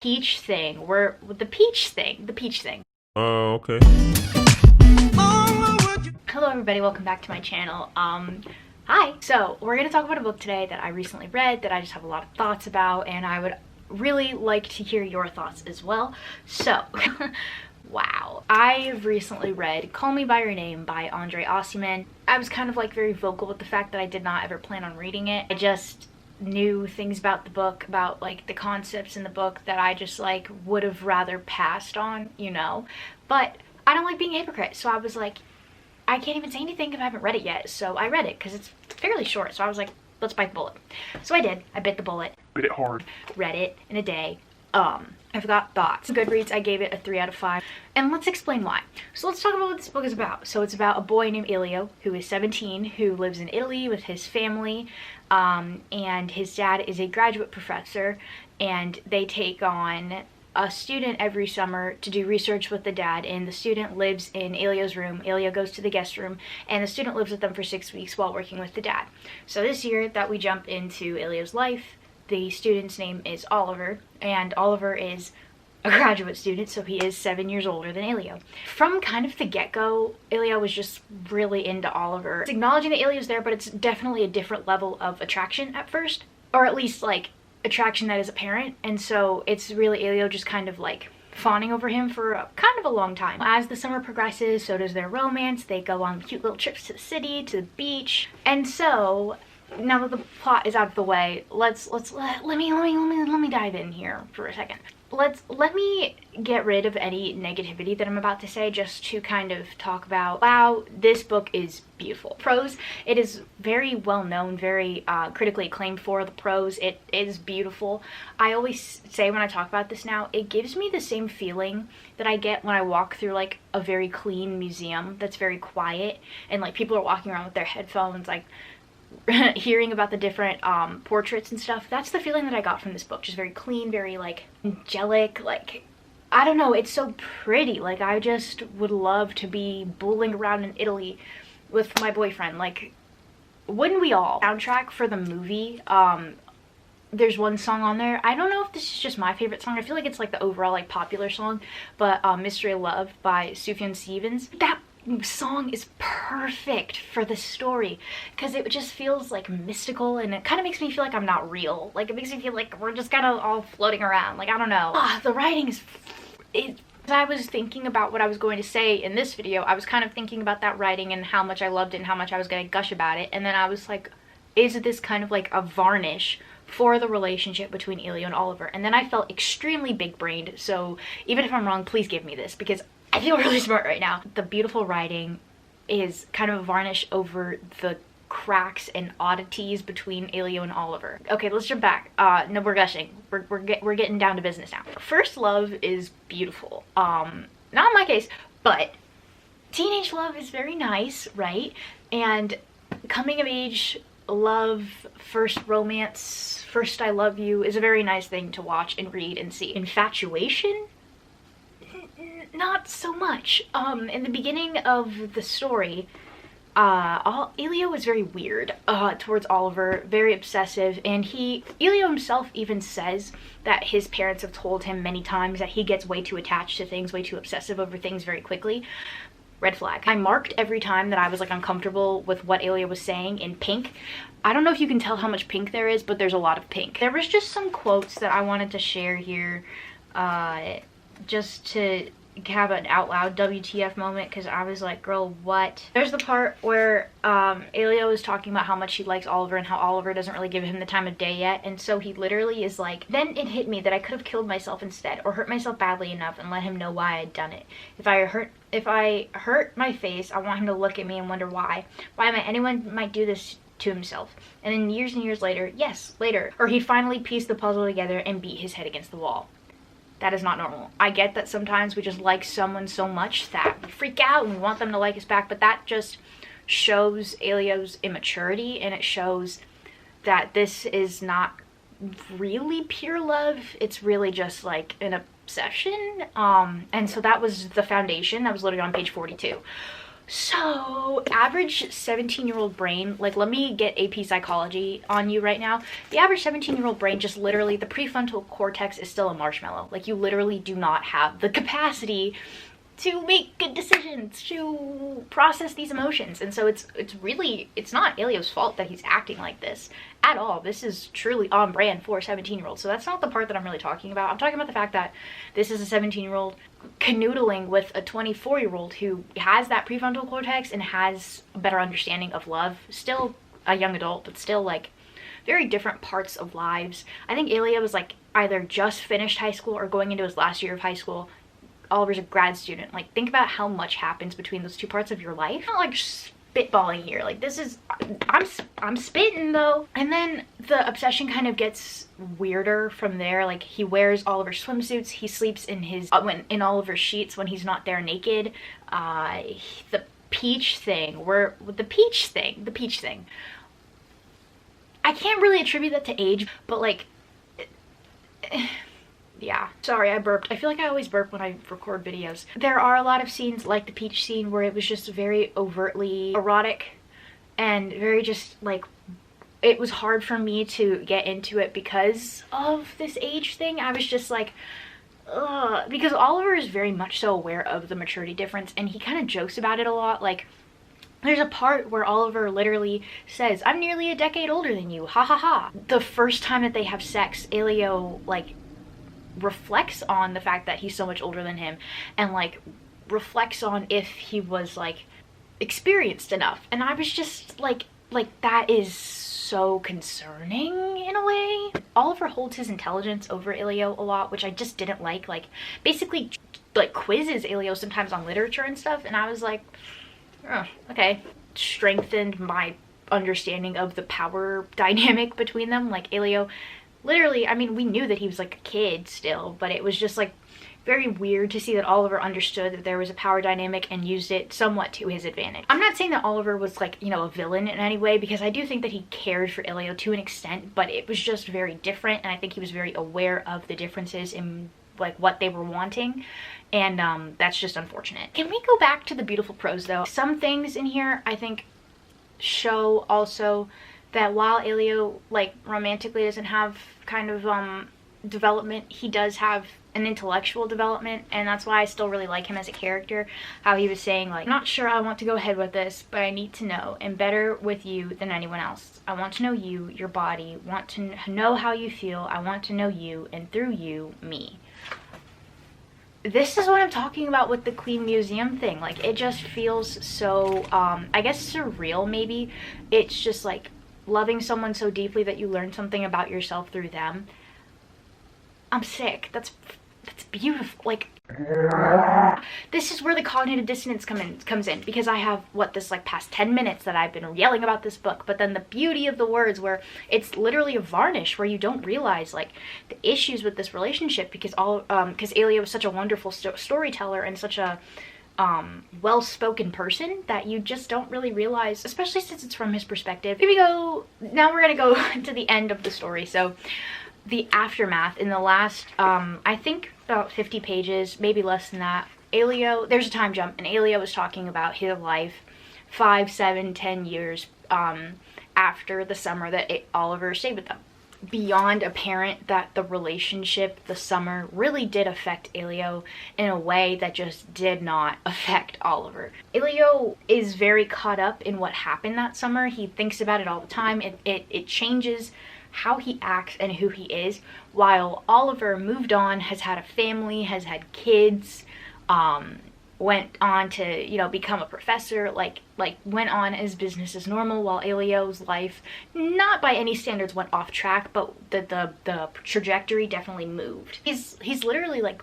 peach thing. We're with the peach thing. Oh, okay. Hello everybody, welcome back to my channel. Hi. So we're gonna talk about a book today that I recently read that I just have a lot of thoughts about, and I would really like to hear your thoughts as well. So wow, I've recently read Call Me By Your Name by André Aciman. I was kind of like very vocal with the fact that I did not ever plan on reading it. I just knew things about the book, about like the concepts in the book that I just like would have rather passed on, you know. But I don't like being a hypocrite, so I was like, I can't even say anything if I haven't read it yet. So I read it because it's fairly short, so I was like, let's bite the bullet. So I did. I bit the bullet. Bit it hard. Read it in a day. I've got thoughts. Goodreads, I gave it a 3 out of 5. And let's explain why. So let's talk about what this book is about. So it's about a boy named Elio, who is 17, who lives in Italy with his family. And his dad is a graduate professor, and they take on a student every summer to do research with the dad, and the student lives in Elio's room. Elio goes to the guest room, and the student lives with them for 6 weeks while working with the dad. So this year that we jump into Elio's life, the student's name is Oliver, and Oliver is a graduate student, so he is 7 years older than Elio. From kind of the get-go, Elio was just really into Oliver. It's acknowledging that Elio's there, but it's definitely a different level of attraction at first, or at least like attraction that is apparent. And so it's really Elio just kind of like fawning over him for kind of a long time. As the summer progresses, so does their romance. They go on cute little trips to the city, to the beach. And so now that the plot is out of the way, let me dive in here for a second. Let me get rid of any negativity that I'm about to say, just to kind of talk about, wow, this book is beautiful. Prose, it is very well known, very critically acclaimed for the prose. It is beautiful. I always say when I talk about this now, it gives me the same feeling that I get when I walk through like a very clean museum that's very quiet, and like people are walking around with their headphones, like hearing about the different portraits and stuff. That's the feeling that I got from this book. Just very clean, very like angelic, like I don't know, it's so pretty. Like I just would love to be bowling around in Italy with my boyfriend. Like, wouldn't we all? Soundtrack for the movie, there's one song on there. I don't know if this is just my favorite song. I feel like it's like the overall like popular song, but Mystery of Love by Sufjan Stevens. That song is perfect for the story because it just feels like mystical, and it kind of makes me feel like I'm not real. Like it makes me feel like we're just kind of all floating around. Like I don't know. The writing is as I was thinking about what I was going to say in this video, I was kind of thinking about that writing and how much I loved it and how much I was going to gush about it, and then I was like, is this kind of like a varnish for the relationship between Elio and Oliver? And then I felt extremely big-brained, so even if I'm wrong, please give me this because I feel really smart right now. The beautiful writing is kind of a varnish over the cracks and oddities between Elio and Oliver. Okay, let's jump back. No, we're gushing. We're getting down to business now. First love is beautiful. Not in my case, but teenage love is very nice, right? And coming of age love, first romance, first I love you is a very nice thing to watch and read and see. Infatuation? Not so much. In the beginning of the story, Elio was very weird towards Oliver, very obsessive, and Elio himself even says that his parents have told him many times that he gets way too attached to things, way too obsessive over things very quickly. Red flag. I marked every time that I was like uncomfortable with what Elio was saying in pink. I don't know if you can tell how much pink there is, but there's a lot of pink. There was just some quotes that I wanted to share here, just to have an out loud WTF moment, because I was like, girl, what? There's the part where Elio is talking about how much he likes Oliver and how Oliver doesn't really give him the time of day yet, and so he literally is like, then it hit me that I could have killed myself instead, or hurt myself badly enough and let him know why I had done it. If I hurt my face, I want him to look at me and wonder why anyone might do this to himself. And then years and years later, yes, later, or he finally pieced the puzzle together and beat his head against the wall. That is not normal. I get that sometimes we just like someone so much that we freak out and we want them to like us back, but that just shows Elio's immaturity, and it shows that this is not really pure love. It's really just like an obsession. And so that was the foundation. That was literally on page 42. So, average 17-year-old brain, like, let me get AP psychology on you right now. The average 17-year-old brain, just literally, the prefrontal cortex is still a marshmallow. Like, you literally do not have the capacity to make good decisions, to process these emotions. And so it's not Elio's fault that he's acting like this at all. This is truly on brand for a 17-year-old. So that's not the part that I'm really talking about. I'm talking about the fact that this is a 17-year-old canoodling with a 24-year-old who has that prefrontal cortex and has a better understanding of love. Still a young adult, but still like very different parts of lives. I think Elio was like either just finished high school or going into his last year of high school. Oliver's a grad student. Like, think about how much happens between those two parts of your life. I'm not like spitballing here. Like, this is, I'm spitting though. And then the obsession kind of gets weirder from there. Like, he wears Oliver's swimsuits. He sleeps in his, in Oliver's sheets when he's not there naked. The peach thing, the peach thing. I can't really attribute that to age, but like, yeah, sorry, I burped. I feel like I always burp when I record videos. There are a lot of scenes like the peach scene where it was just very overtly erotic and very just like, it was hard for me to get into it because of this age thing. I was just like, ugh, because Oliver is very much so aware of the maturity difference and he kind of jokes about it a lot. Like, there's a part where Oliver literally says, "I'm nearly a decade older than you, ha ha ha." The first time that they have sex, Elio like reflects on the fact that he's so much older than him and like reflects on if he was like experienced enough. And I was just like that is so concerning in a way. Oliver holds his intelligence over Elio a lot, which I just didn't like basically like quizzes Elio sometimes on literature and stuff, and I was like, oh, okay. Strengthened my understanding of the power dynamic between them. Like, Elio literally, I mean, we knew that he was like a kid still, but it was just like very weird to see that Oliver understood that there was a power dynamic and used it somewhat to his advantage. I'm not saying that Oliver was like, you know, a villain in any way, because I do think that he cared for Elio to an extent, but it was just very different, and I think he was very aware of the differences in like what they were wanting, and that's just unfortunate. Can we go back to the beautiful prose though? Some things in here I think show also that while Elio like romantically doesn't have kind of development, he does have an intellectual development, and that's why I still really like him as a character. How he was saying like, "I'm not sure I want to go ahead with this, but I need to know, and better with you than anyone else. I want to know you, your body, want to know how you feel. I want to know you, and through you, me." This is what I'm talking about with the Queen Museum thing. Like, it just feels so I guess surreal maybe. It's just like loving someone so deeply that you learn something about yourself through them. I'm sick. That's beautiful. Like, this is where the cognitive dissonance comes in, because I have this like past 10 minutes that I've been yelling about this book, but then the beauty of the words where it's literally a varnish where you don't realize like the issues with this relationship, because Elio is such a wonderful storyteller and such a well-spoken person that you just don't really realize, especially since it's from his perspective. Here we go. Now we're gonna go to the end of the story. So the aftermath in the last I think about 50 pages, maybe less than that. Elio, there's a time jump, and Elio was talking about his life 5, 7, 10 years after the summer that Oliver stayed with them. Beyond apparent that the relationship, the summer, really did affect Elio in a way that just did not affect Oliver. Elio is very caught up in what happened that summer. He thinks about it all the time. It changes how he acts and who he is, while Oliver moved on, has had a family, has had kids, went on to, you know, become a professor, like went on as business as normal, while Elio's life, not by any standards went off track, but the trajectory definitely moved. He's literally like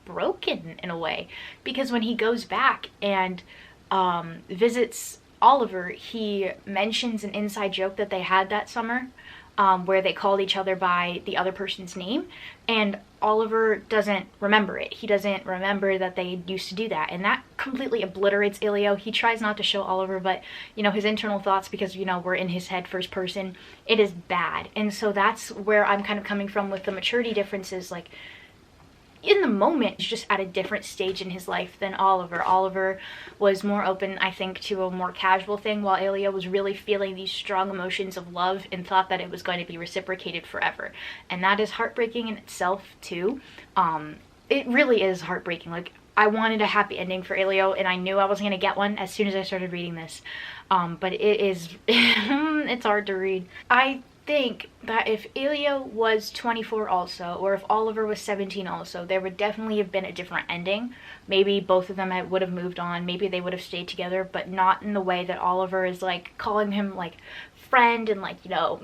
broken in a way, because when he goes back and visits Oliver, he mentions an inside joke that they had that summer, where they called each other by the other person's name, and Oliver doesn't remember it. He doesn't remember that they used to do that, and that completely obliterates Elio. He tries not to show Oliver, but, you know, his internal thoughts, because, you know, we're in his head first person, it is bad. And so that's where I'm kind of coming from with the maturity differences. Like, in the moment, he's just at a different stage in his life than Oliver. Oliver was more open, I think, to a more casual thing, while Elio was really feeling these strong emotions of love and thought that it was going to be reciprocated forever. And that is heartbreaking in itself too. It really is heartbreaking. Like, I wanted a happy ending for Elio, and I knew I wasn't going to get one as soon as I started reading this. But it is, it's hard to read. I think that if Elio was 24 also, or if Oliver was 17 also, there would definitely have been a different ending. Maybe both of them would have moved on. Maybe they would have stayed together, but not in the way that Oliver is, like, calling him, like, friend and, like, you know,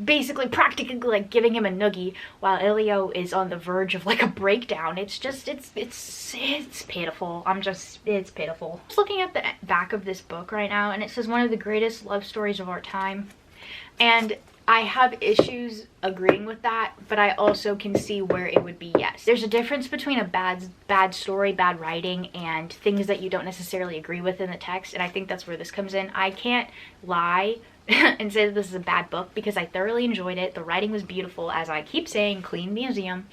basically practically, like, giving him a noogie, while Elio is on the verge of, like, a breakdown. It's just, it's pitiful. It's pitiful. I'm just looking at the back of this book right now, and it says one of the greatest love stories of our time. And I have issues agreeing with that, but I also can see where it would be yes. There's a difference between a bad story, bad writing, and things that you don't necessarily agree with in the text, and I think that's where this comes in. I can't lie and say that this is a bad book, because I thoroughly enjoyed it. The writing was beautiful, as I keep saying, clean museum.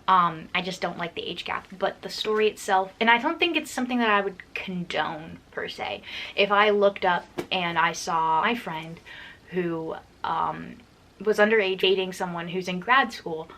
I just don't like the age gap, but the story itself, and I don't think it's something that I would condone per se. If I looked up and I saw my friend who was underage dating someone who's in grad school,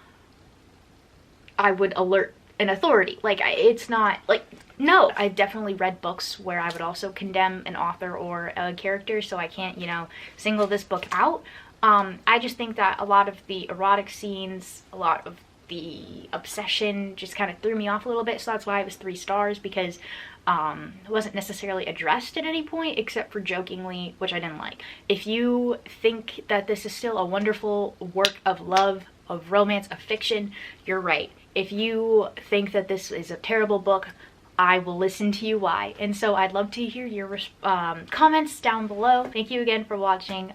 I would alert an authority. Like, it's not like, no. I've definitely read books where I would also condemn an author or a character, so I can't, you know, single this book out. I just think that a lot of the erotic scenes, a lot of the obsession just kind of threw me off a little bit, so that's why it was 3 stars, because it wasn't necessarily addressed at any point except for jokingly, which I didn't like. If you think that this is still a wonderful work of love, of romance, of fiction, you're right. If you think that this is a terrible book, I will listen to you why. And so I'd love to hear your comments down below. Thank you again for watching.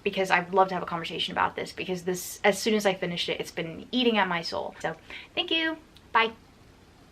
Because I'd love to have a conversation about this, because this, as soon as I finished it, it's been eating at my soul. So thank you. Bye.